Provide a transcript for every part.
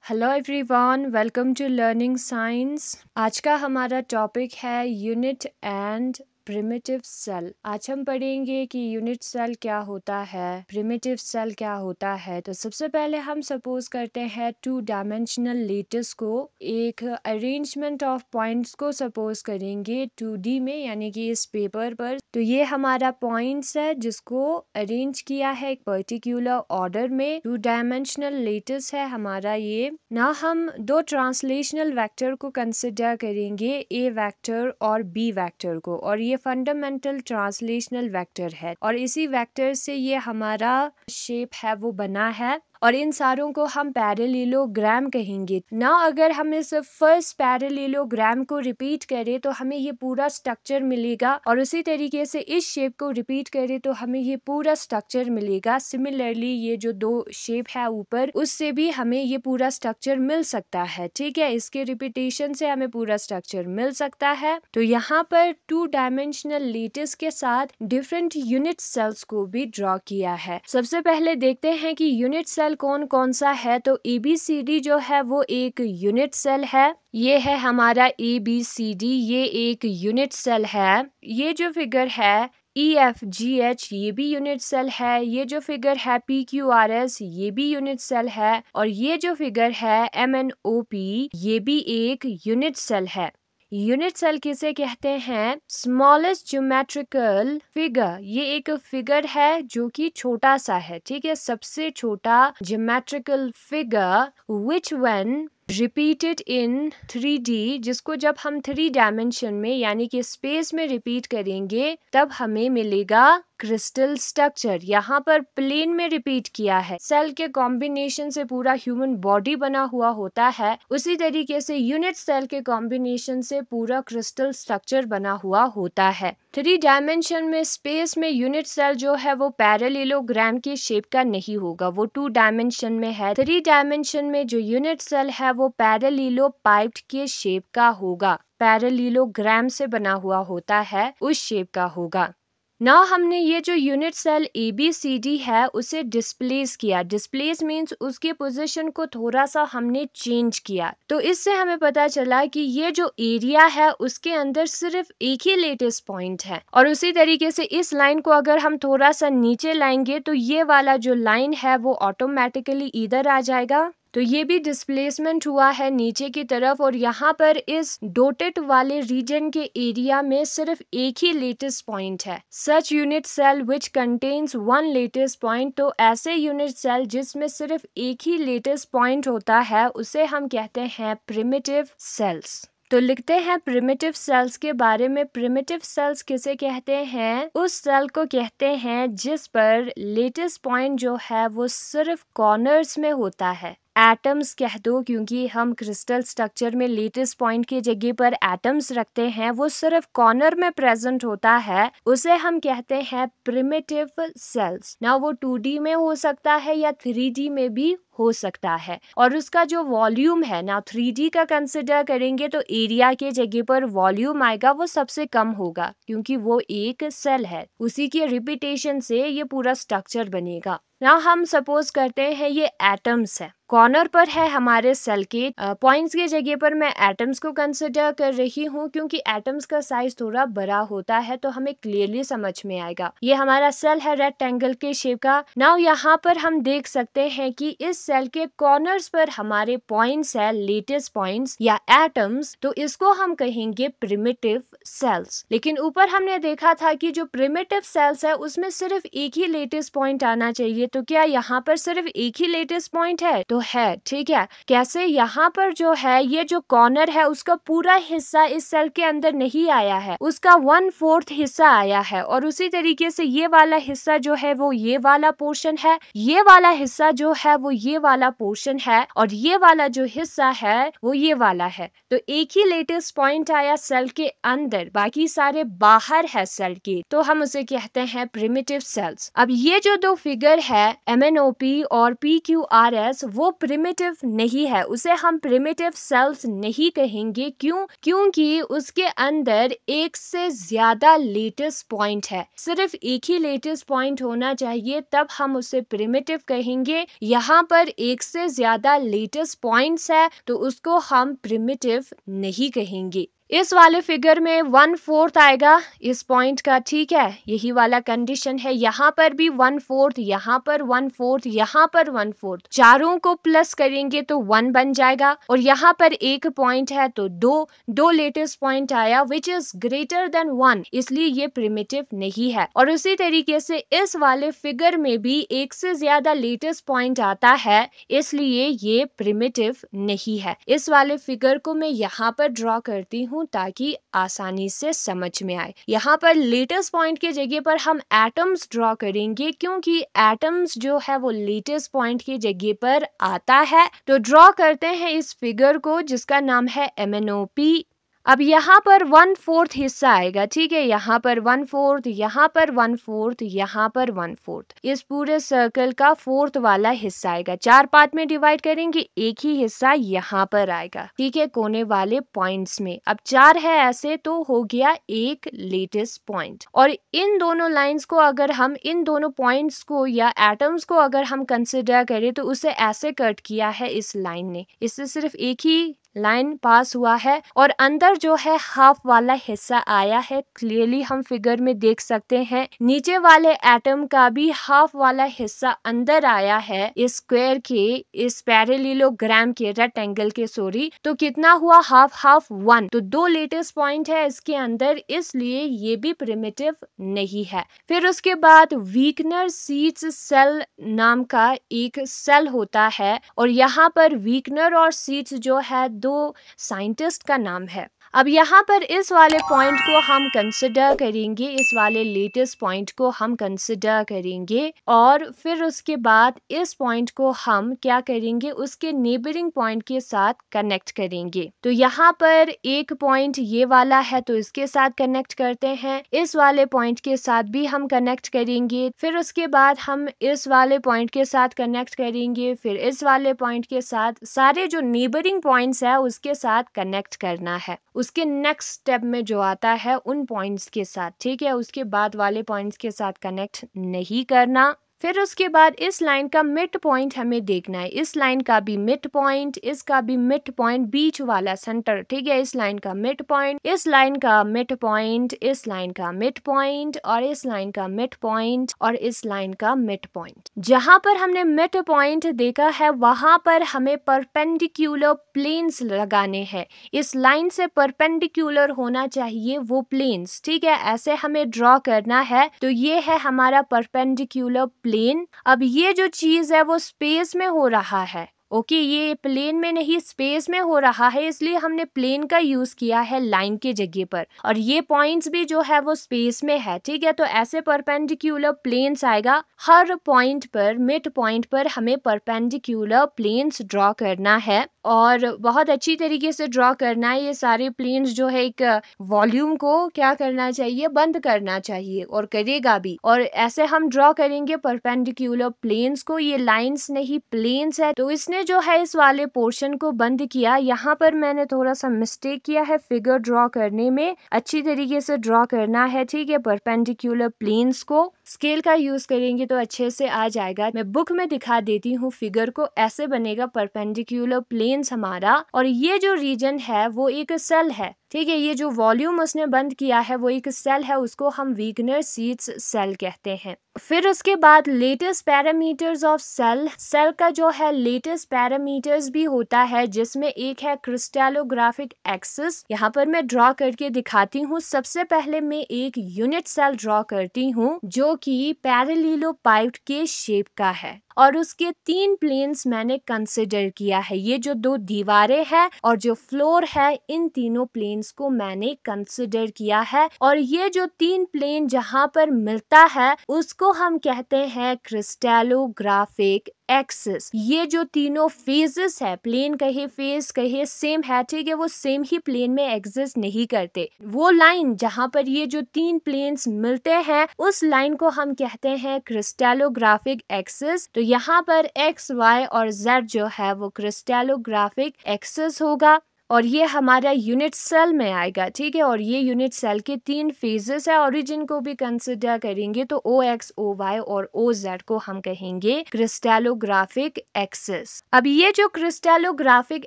Hello everyone, welcome to learning science. आज का हमारा टॉपिक है यूनिट एंड प्रिमिटिव सेल। आज हम पढ़ेंगे कि यूनिट सेल क्या होता है, प्रिमिटिव सेल क्या होता है। तो सबसे पहले हम सपोज करते हैं टू डायमेंशनल लेटिस को, एक अरेंजमेंट ऑफ पॉइंट्स को सपोज करेंगे 2D में, यानी कि इस पेपर पर। तो ये हमारा पॉइंट्स है जिसको अरेंज किया है एक पर्टिकुलर ऑर्डर में। टू डायमेंशनल लेटिस है हमारा ये ना। हम दो ट्रांसलेशनल वेक्टर को कंसिडर करेंगे, ए वेक्टर और बी वेक्टर को, और ये फंडामेंटल ट्रांसलेशनल वेक्टर है और इसी वेक्टर से ये हमारा शेप है वो बना है। और इन सारों को हम पैरेललोग्राम कहेंगे ना। अगर हम इस फर्स्ट पैरेललोग्राम को रिपीट करें तो हमें ये पूरा स्ट्रक्चर मिलेगा, और उसी तरीके से इस शेप को रिपीट करें तो हमें ये पूरा स्ट्रक्चर मिलेगा। सिमिलरली ये जो दो शेप है ऊपर, उससे भी हमें ये पूरा स्ट्रक्चर मिल सकता है। ठीक है, इसके रिपीटेशन से हमें पूरा स्ट्रक्चर मिल सकता है। तो यहाँ पर टू डायमेंशनल लेटिस के साथ डिफरेंट यूनिट सेल्स को भी ड्रॉ किया है। सबसे पहले देखते हैं कि यूनिट सेल कौन कौन सा है। तो ABCD जो है वो एक यूनिट सेल है। ये है हमारा ABCD, ये एक यूनिट सेल है। ये जो फिगर है EFGH, ये भी यूनिट सेल है। ये जो फिगर है PQRS, ये भी यूनिट सेल है। और ये जो फिगर है MNOP, ये भी एक यूनिट सेल है। यूनिट सेल किसे कहते हैं? Smallest geometrical figure. ये एक फिगर है जो कि छोटा सा है। ठीक है, सबसे छोटा geometrical figure which when repeated in 3D, जिसको जब हम 3 डायमेंशन में यानी कि स्पेस में रिपीट करेंगे तब हमें मिलेगा क्रिस्टल स्ट्रक्चर। यहाँ पर प्लेन में रिपीट किया है। सेल के कॉम्बिनेशन से पूरा ह्यूमन बॉडी बना हुआ होता है, उसी तरीके से यूनिट सेल के कॉम्बिनेशन से पूरा क्रिस्टल स्ट्रक्चर बना हुआ होता है। 3 डायमेंशन में स्पेस में यूनिट सेल जो है वो पैरेललोग्राम की शेप का नहीं होगा, वो 2 डायमेंशन में है। 3 डायमेंशन में जो यूनिट सेल है वो पैरेललोपाइप्ड के शेप का होगा, पैरेललोग्राम से बना हुआ होता है, उस शेप का होगा ना। हमने ये जो यूनिट सेल ABCD है उसे डिस्प्लेस किया। डिस्प्लेस मीन्स उसके पोजीशन को थोड़ा सा हमने चेंज किया। तो इससे हमें पता चला कि ये जो एरिया है उसके अंदर सिर्फ एक ही लेटेस्ट पॉइंट है। और उसी तरीके से इस लाइन को अगर हम थोड़ा सा नीचे लाएंगे तो ये वाला जो लाइन है वो ऑटोमेटिकली इधर आ जाएगा। तो ये भी डिस्प्लेसमेंट हुआ है नीचे की तरफ। और यहाँ पर इस डोटेड वाले रीजन के एरिया में सिर्फ एक ही लेटेस्ट पॉइंट है। Such unit cell which contains one lattice point. तो ऐसे यूनिट सेल जिसमें सिर्फ एक ही लेटेस्ट पॉइंट होता है उसे हम कहते हैं प्रिमिटिव सेल्स। तो लिखते हैं प्रिमिटिव सेल्स के बारे में। प्रिमिटिव सेल्स किसे कहते हैं? उस सेल को कहते हैं जिस पर लेटेस्ट पॉइंट जो है वो सिर्फ कॉर्नर्स में होता है। एटम्स कह दो, क्योंकि हम क्रिस्टल स्ट्रक्चर में लेटेस्ट पॉइंट की जगह पर एटम्स रखते हैं, वो सिर्फ कॉर्नर में प्रेजेंट होता है, उसे हम कहते हैं प्रिमिटिव सेल्स। ना वो 2D में हो सकता है या 3D में भी हो सकता है। और उसका जो वॉल्यूम है ना, 3D का कंसिडर करेंगे तो एरिया के जगह पर वॉल्यूम आएगा वो सबसे कम होगा, क्योंकि वो एक सेल है, उसी के रिपीटेशन से ये पूरा स्ट्रक्चर बनेगा ना। हम सपोज करते हैं ये एटम्स है, कॉर्नर पर है हमारे सेल के। पॉइंट्स के जगह पर मैं एटम्स को कंसिडर कर रही हूँ, क्योंकि एटम्स का साइज थोड़ा बड़ा होता है तो हमें क्लियरली समझ में आएगा। ये हमारा सेल है रेक्टेंगल के शेप का। नाउ यहाँ पर हम देख सकते हैं कि इस सेल के कॉर्नर्स पर हमारे पॉइंट्स है, लेटेस्ट पॉइंट्स या एटम्स, तो इसको हम कहेंगे प्रिमिटिव सेल्स। लेकिन ऊपर हमने देखा था कि जो प्रिमिटिव सेल्स है उसमें सिर्फ एक ही लेटेस्ट पॉइंट आना चाहिए। तो क्या यहाँ पर सिर्फ एक ही लेटेस्ट पॉइंट है? तो है। ठीक है, कैसे? यहाँ पर जो है ये जो कॉर्नर है उसका पूरा हिस्सा इस सेल के अंदर नहीं आया है, उसका 1/4 हिस्सा आया है। और उसी तरीके से ये वाला हिस्सा जो है वो ये वाला पोर्शन है, ये वाला हिस्सा जो है वो ये वाला पोर्शन है, और ये वाला जो हिस्सा है वो ये वाला है। तो एक ही लेटेस्ट पॉइंट आया सेल के अंदर, बाकी सारे बाहर है सेल के, तो हम उसे कहते हैं प्रिमिटिव सेल्स। अब ये जो दो फिगर है MNOP और PQRS वो प्रिमिटिव नहीं है, उसे हम प्रिमिटिव सेल्स नहीं कहेंगे। क्यों? क्योंकि उसके अंदर एक से ज्यादा लेटेस्ट पॉइंट है, सिर्फ एक ही लेटेस्ट पॉइंट होना चाहिए, तब हम उसे प्रिमिटिव कहेंगे। यहाँ पर पर एक से ज्यादा लेटेस्ट पॉइंट्स है तो उसको हम प्रिमिटिव नहीं कहेंगे। इस वाले फिगर में 1/4 आएगा इस पॉइंट का, ठीक है, यही वाला कंडीशन है। यहाँ पर भी 1/4, यहाँ पर 1/4, यहाँ पर 1/4, चारों को प्लस करेंगे तो 1 बन जाएगा। और यहाँ पर एक पॉइंट है तो दो लेटेस्ट पॉइंट आया विच इज ग्रेटर देन 1, इसलिए ये प्रिमिटिव नहीं है। और उसी तरीके से इस वाले फिगर में भी एक से ज्यादा लेटेस्ट पॉइंट आता है, इसलिए ये प्रिमिटिव नहीं है। इस वाले फिगर को मैं यहाँ पर ड्रॉ करती हूँ ताकि आसानी से समझ में आए। यहाँ पर लेटेस्ट पॉइंट की जगह पर हम एटम्स ड्रॉ करेंगे, क्योंकि एटम्स जो है वो लेटेस्ट पॉइंट की जगह पर आता है। तो ड्रॉ करते हैं इस फिगर को जिसका नाम है MnO3। अब यहाँ पर 1/4 हिस्सा आएगा, ठीक है, यहाँ पर 1/4, यहाँ पर 1/4, यहाँ पर 1/4, इस पूरे सर्कल का 4th वाला हिस्सा आएगा। 4 पार्ट में डिवाइड करेंगे, एक ही हिस्सा यहाँ पर आएगा, ठीक है, कोने वाले पॉइंट्स में। अब 4 है ऐसे तो हो गया एक लेटेस्ट पॉइंट। और इन दोनों लाइंस को अगर हम इन दोनों पॉइंट्स को या एटम्स को अगर हम कंसिडर करें तो उसे ऐसे कट किया है इस लाइन ने, इससे सिर्फ एक ही लाइन पास हुआ है और अंदर जो है हाफ वाला हिस्सा आया है। क्लियरली हम फिगर में देख सकते हैं नीचे वाले एटम का भी हाफ वाला हिस्सा अंदर आया है इस स्क्वायर के, इस पैरेललोग्राम के, रेक्टेंगल के, सॉरी। तो कितना हुआ, हाफ हाफ 1। तो 2 लेटेस्ट पॉइंट है इसके अंदर, इसलिए ये भी प्रिमिटिव नहीं है। फिर उसके बाद वीकनर सीड्स सेल नाम का एक सेल होता है और यहाँ पर वीकनर और सीड्स जो है 2 साइंटिस्ट का नाम है। अब यहाँ पर इस वाले पॉइंट को हम कंसिडर करेंगे, इस वाले लेटेस्ट पॉइंट को हम कंसिडर करेंगे और फिर उसके बाद इस पॉइंट को हम क्या करेंगे, उसके नेबरिंग पॉइंट के साथ कनेक्ट करेंगे। तो यहाँ पर एक पॉइंट ये वाला है तो इसके साथ कनेक्ट करते हैं, इस वाले पॉइंट के साथ भी हम कनेक्ट करेंगे, फिर उसके बाद हम इस वाले पॉइंट के साथ कनेक्ट करेंगे, फिर इस वाले पॉइंट के साथ, सारे जो नेबरिंग पॉइंट्स है उसके साथ कनेक्ट करना है। उसके नेक्स्ट स्टेप में जो आता है उन पॉइंट्स के साथ, ठीक है, उसके बाद वाले पॉइंट्स के साथ कनेक्ट नहीं करना। फिर उसके बाद इस लाइन का मिड पॉइंट हमें देखना है, इस लाइन का भी मिड पॉइंट, इसका भी मिड पॉइंट, बीच वाला सेंटर, ठीक है, इस लाइन का मिड पॉइंट, इस लाइन का मिड पॉइंट, इस लाइन का मिड पॉइंट और इस लाइन का मिड पॉइंट और इस लाइन का मिड पॉइंट। जहां पर हमने मिड पॉइंट देखा है वहां पर हमें परपेंडिकुलर प्लेन्स लगाने हैं, इस लाइन से परपेंडिकुलर होना चाहिए वो प्लेन्स, ठीक है, ऐसे हमें ड्रॉ करना है। तो ये है हमारा परपेंडिकुलर प्लेन। अब ये जो चीज है वो स्पेस में हो रहा है, ओके, ये प्लेन में नहीं स्पेस में हो रहा है, इसलिए हमने प्लेन का यूज किया है लाइन के जगह पर। और ये पॉइंट्स भी जो है वो स्पेस में है, ठीक है। तो ऐसे परपेंडिकुलर प्लेन्स आएगा, हर पॉइंट पर, मिड पॉइंट पर हमें परपेंडिकुलर प्लेन्स ड्रॉ करना है और बहुत अच्छी तरीके से ड्रॉ करना है। ये सारे प्लेन्स जो है एक वॉल्यूम को क्या करना चाहिए, बंद करना चाहिए और करेगा भी। और ऐसे हम ड्रॉ करेंगे परपेंडिकुलर प्लेन्स को, ये लाइंस नहीं प्लेन्स है। तो इसने जो है इस वाले पोर्शन को बंद किया। यहाँ पर मैंने थोड़ा सा मिस्टेक किया है फिगर ड्रॉ करने में, अच्छी तरीके से ड्रॉ करना है, ठीक है। परपेंडिकुलर प्लेन्स को स्केल का यूज करेंगे तो अच्छे से आ जाएगा। मैं बुक में दिखा देती हूँ फिगर को, ऐसे बनेगा परपेंडिकुलर प्लेन्स हमारा। और ये जो रीजन है वो एक सेल है, ठीक है, ये जो वॉल्यूम उसने बंद किया है वो एक सेल है, उसको हम वीगनर सीड्स सेल कहते हैं। फिर उसके बाद lattice parameters of cell, cell का जो है लेटेस्ट पैरामीटर्स भी होता है, जिसमें एक है क्रिस्टलोग्राफिक एक्सिस। यहाँ पर मैं ड्रॉ करके दिखाती हूँ। सबसे पहले मैं एक यूनिट सेल ड्रॉ करती हूँ जो कि पैरेललोपाइड के शेप का है और उसके 3 प्लेन्स मैंने कंसिडर किया है। ये जो 2 दीवारें हैं और जो फ्लोर है, इन तीनों प्लेन्स को मैंने कंसिडर किया है। और ये जो 3 प्लेन जहां पर मिलता है उसको हम कहते हैं क्रिस्टलोग्राफिक एक्सिस। ये जो तीनों फेजेस है, प्लेन कहे फेज कहे सेम है, ठीक है, वो सेम ही प्लेन में एग्जिस्ट नहीं करते। वो लाइन जहां पर ये जो 3 प्लेन्स मिलते हैं उस लाइन को हम कहते हैं क्रिस्टलोग्राफिक एक्सिस। तो यहाँ पर एक्स, वाई और जेड जो है वो क्रिस्टलोग्राफिक एक्सिस होगा। और ये हमारा यूनिट सेल में आएगा, ठीक है। और ये यूनिट सेल के 3 फेजेस है, ओरिजिन को भी कंसिडर करेंगे तो OX, OY और OZ को हम कहेंगे क्रिस्टलोग्राफिक एक्सिस। अब ये जो क्रिस्टलोग्राफिक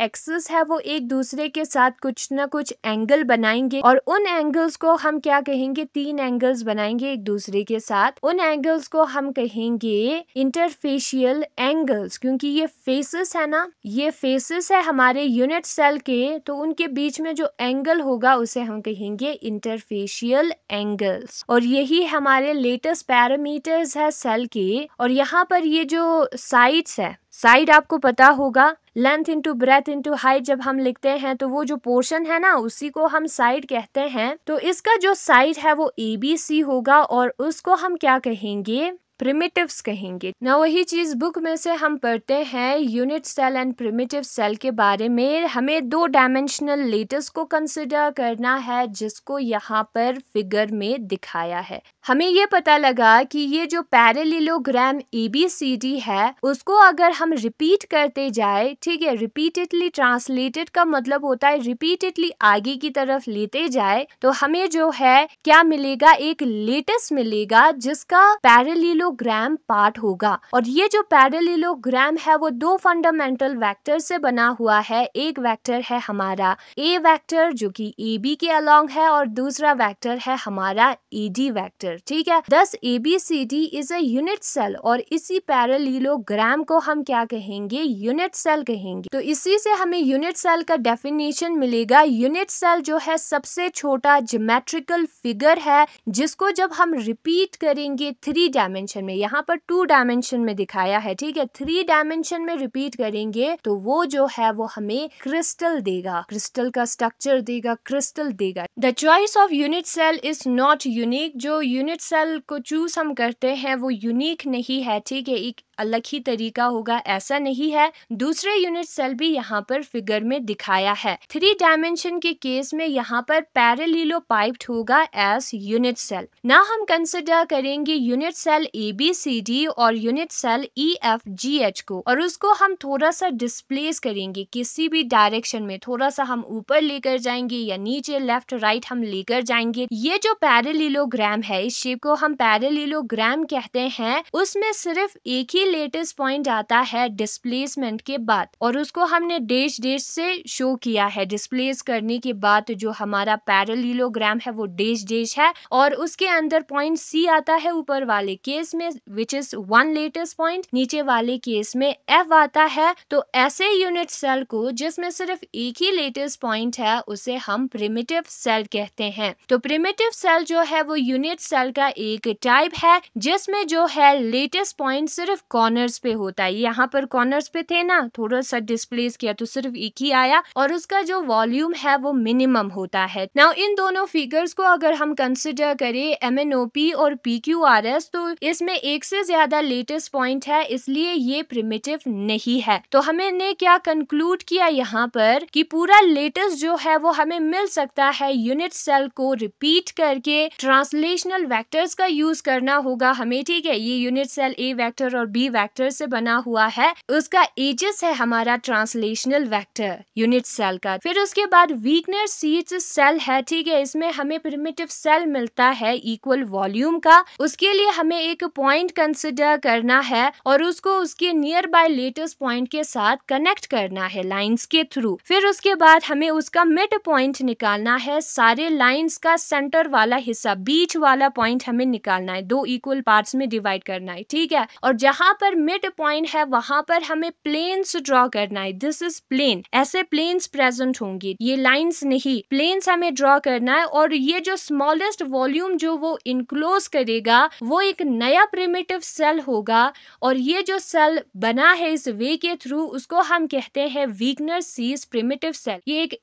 एक्सिस है वो एक दूसरे के साथ कुछ ना कुछ एंगल बनाएंगे और उन एंगल्स को हम क्या कहेंगे, 3 एंगल्स बनाएंगे एक दूसरे के साथ। उन एंगल्स को हम कहेंगे इंटरफेशियल एंगल्स, क्योंकि ये फेसेस है ना, ये फेसेस है हमारे यूनिट सेल के, तो उनके बीच में जो एंगल होगा उसे हम कहेंगे इंटरफेशियल एंगल्स। और यही हमारे लेटेस्ट पैरामीटर्स है सेल के। और यहाँ पर ये जो साइड्स है, साइड आपको पता होगा, length into breadth into height जब हम लिखते हैं तो वो जो पोर्शन है ना उसी को हम साइड कहते हैं। तो इसका जो साइड है वो ABC होगा और उसको हम क्या कहेंगे, प्रिमिटिव्स कहेंगे ना। वही चीज बुक में से हम पढ़ते हैं unit cell and primitive cell के बारे में। हमें 2 डायमेंशनल लेटस को कंसिडर करना है जिसको यहाँ पर फिगर में दिखाया है। हमें ये पता लगा कि ये जो पैरेललोग्राम ABCD है उसको अगर हम रिपीट करते जाए, ठीक है, रिपीटेडली ट्रांसलेटेड का मतलब होता है रिपीटेडली आगे की तरफ लेते जाए, तो हमें जो है क्या मिलेगा, एक लेटस मिलेगा जिसका पैरेललोग्राम पार्ट होगा। और ये जो पैरेललोग्राम है वो 2 फंडामेंटल वेक्टर से बना हुआ है। एक वेक्टर है हमारा A वेक्टर जो कि AB के अलोंग है और दूसरा वेक्टर है हमारा AD वेक्टर, ठीक है। thus ABCD is a unit cell और इसी पैरेललोग्राम को हम क्या कहेंगे, यूनिट सेल कहेंगे। तो इसी से हमें यूनिट सेल का डेफिनेशन मिलेगा। यूनिट सेल जो है सबसे छोटा ज्योमेट्रिकल फिगर है जिसको जब हम रिपीट करेंगे 3 डायमेंशन में, यहाँ पर 2 डायमेंशन में दिखाया है, ठीक है, 3 डायमेंशन में रिपीट करेंगे तो वो जो है वो हमें क्रिस्टल देगा, क्रिस्टल का स्ट्रक्चर देगा, क्रिस्टल देगा। The choice of unit cell is not unique. जो यूनिट सेल को चूज हम करते हैं वो यूनिक नहीं है, ठीक है, एक अलग ही तरीका होगा, ऐसा नहीं है। दूसरे यूनिट सेल भी यहाँ पर फिगर में दिखाया है। 3 डायमेंशन के केस में यहाँ पर पैरेललोपाइप्ड होगा एज यूनिट सेल। ना हम कंसिडर करेंगे यूनिट सेल ABCD और यूनिट सेल EFGH को, और उसको हम थोड़ा सा डिस्प्लेस करेंगे किसी भी डायरेक्शन में, थोड़ा सा हम ऊपर लेकर जाएंगे या नीचे लेफ्ट राइट हम लेकर जाएंगे। ये जो पैरेललोग्राम है, इस शेप को हम पैरेललोग्राम कहते हैं। उसमें सिर्फ एक ही लेटेस्ट पॉइंट आता है डिस्प्लेसमेंट के बाद, और उसको हमने डैश डैश से शो किया है। डिस्प्लेस करने के बाद जो हमारा पैरेललोग्राम है वो डैश डैश है, और उसके अंदर पॉइंट C आता है ऊपर वाले केस में विच इज 1 लेटेस्ट पॉइंट, नीचे वाले केस में F आता है। तो ऐसे यूनिट सेल को जिसमें सिर्फ एक ही लेटेस्ट पॉइंट है उसे हम प्रिमिटिव सेल कहते हैं। तो प्रिमिटिव सेल जो है वो यूनिट सेल का एक टाइप है जिसमें जो है लेटेस्ट पॉइंट सिर्फ कॉर्नर्स पे होता है। यहाँ पर कॉर्नर्स पे थे ना, थोड़ा सा डिस्प्लेस किया तो सिर्फ एक ही आया, और उसका जो वॉल्यूम है वो मिनिमम होता है। नाउ इन दोनों फिगर्स को अगर हम कंसिडर करें MNOP और PQRS, तो इसमें एक से ज्यादा लेटेस्ट पॉइंट है, इसलिए ये प्रिमिटिव नहीं है। तो हमने क्या कंक्लूड किया यहाँ पर कि पूरा लेटेस्ट जो है वो हमें मिल सकता है यूनिट सेल को रिपीट करके। ट्रांसलेशनल वेक्टर्स का यूज करना होगा हमें, ठीक है। ये यूनिट सेल A वेक्टर और B वेक्टर से बना हुआ है, उसका एजेस है हमारा ट्रांसलेशनल वेक्टर यूनिट सेल का। फिर उसके बाद वीगनर सीरीज सेल है, ठीक है, इसमें हमें प्रिमिटिव सेल मिलता है इक्वल वॉल्यूम का। उसके लिए हमें एक पॉइंट कंसिडर करना है और उसको उसके नियर बाय लेटेस्ट पॉइंट के साथ कनेक्ट करना है लाइंस के थ्रू। फिर उसके बाद हमें उसका मिड पॉइंट निकालना है, सारे लाइंस का सेंटर वाला हिस्सा, बीच वाला पॉइंट हमें निकालना है, 2 इक्वल पार्ट्स में डिवाइड करना है, ठीक है। और जहां पर मिड पॉइंट है वहां पर हमें प्लेन्स ड्रॉ करना है। दिस इज प्लेन, ऐसे प्लेन्स प्रेजेंट होंगे, ये लाइंस नहीं, प्लेन्स हमें ड्रॉ करना है। और ये जो स्मॉलेस्ट वॉल्यूम जो वो इनक्लोज करेगा वो एक नया प्रिमिटिव सेल होगा, और ये जो सेल बना है इस वे के थ्रू उसको हम कहते हैं वीगनर सीरीज प्रिमिटिव सेल। ये एक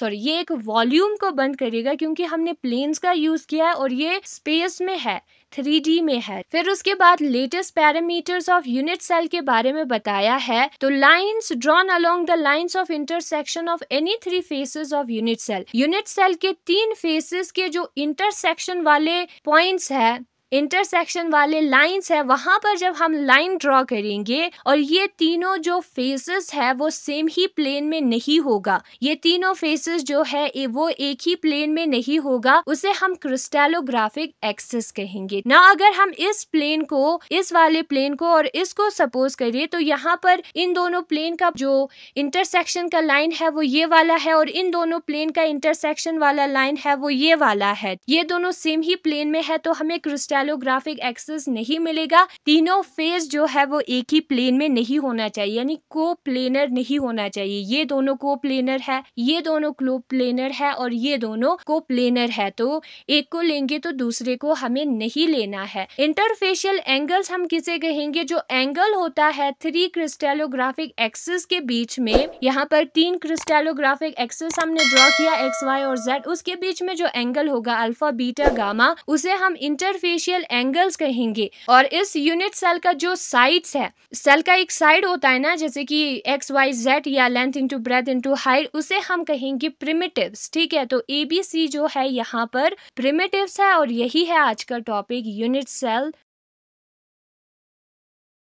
ये एक वॉल्यूम को बंद करेगा क्योंकि हमने प्लेन्स का यूज किया है और ये स्पेस में है, 3D में है। फिर उसके बाद lattice parameters of unit cell के बारे में बताया है। तो lines drawn along the lines of intersection of any 3 faces of unit cell. Unit cell के 3 फेसेस के जो इंटरसेक्शन वाले पॉइंट्स है इंटरसेक्शन वाले लाइंस है वहां पर जब हम लाइन ड्रॉ करेंगे और ये तीनों जो फेसेस है वो सेम ही प्लेन में नहीं होगा, ये तीनों फेसेस जो है वो एक ही प्लेन में नहीं होगा, उसे हम क्रिस्टलोग्राफिक एक्सिस कहेंगे ना। अगर हम इस प्लेन को, इस वाले प्लेन को और इसको सपोज करिए तो यहाँ पर इन दोनों प्लेन का जो इंटरसेक्शन का लाइन है वो ये वाला है और इन दोनों प्लेन का इंटरसेक्शन वाला लाइन है वो ये वाला है, ये दोनों सेम ही प्लेन में है तो हमें क्रिस्टलोग्राफिक एक्सिस नहीं मिलेगा। तीनों फेस जो है वो एक ही प्लेन में नहीं होना चाहिए, यानी को प्लेनर नहीं होना चाहिए। ये दोनों को प्लेनर है, ये दोनों क्लो प्लेनर है और ये दोनों को प्लेनर है, तो एक को लेंगे तो दूसरे को हमें नहीं लेना है। इंटरफेशियल एंगल्स हम किसे कहेंगे? जो एंगल होता है 3 क्रिस्टलोग्राफिक एक्सिस के बीच में, यहाँ पर 3 क्रिस्टलोग्राफिक एक्सिस हमने ड्रॉ किया एक्स वाई और जेड, उसके बीच में जो एंगल होगा अल्फा बीटा गामा, उसे हम इंटरफेशियल एंगल्स कहेंगे। और इस यूनिट सेल का जो साइड्स है, सेल का एक साइड होता है ना, जैसे कि एक्स वाई जेड या length into breadth into height, उसे हम कहेंगे प्रिमिटिव्स। ठीक है, तो ABC जो है यहाँ पर प्रिमिटिव्स है और यही है आज का टॉपिक यूनिट सेल।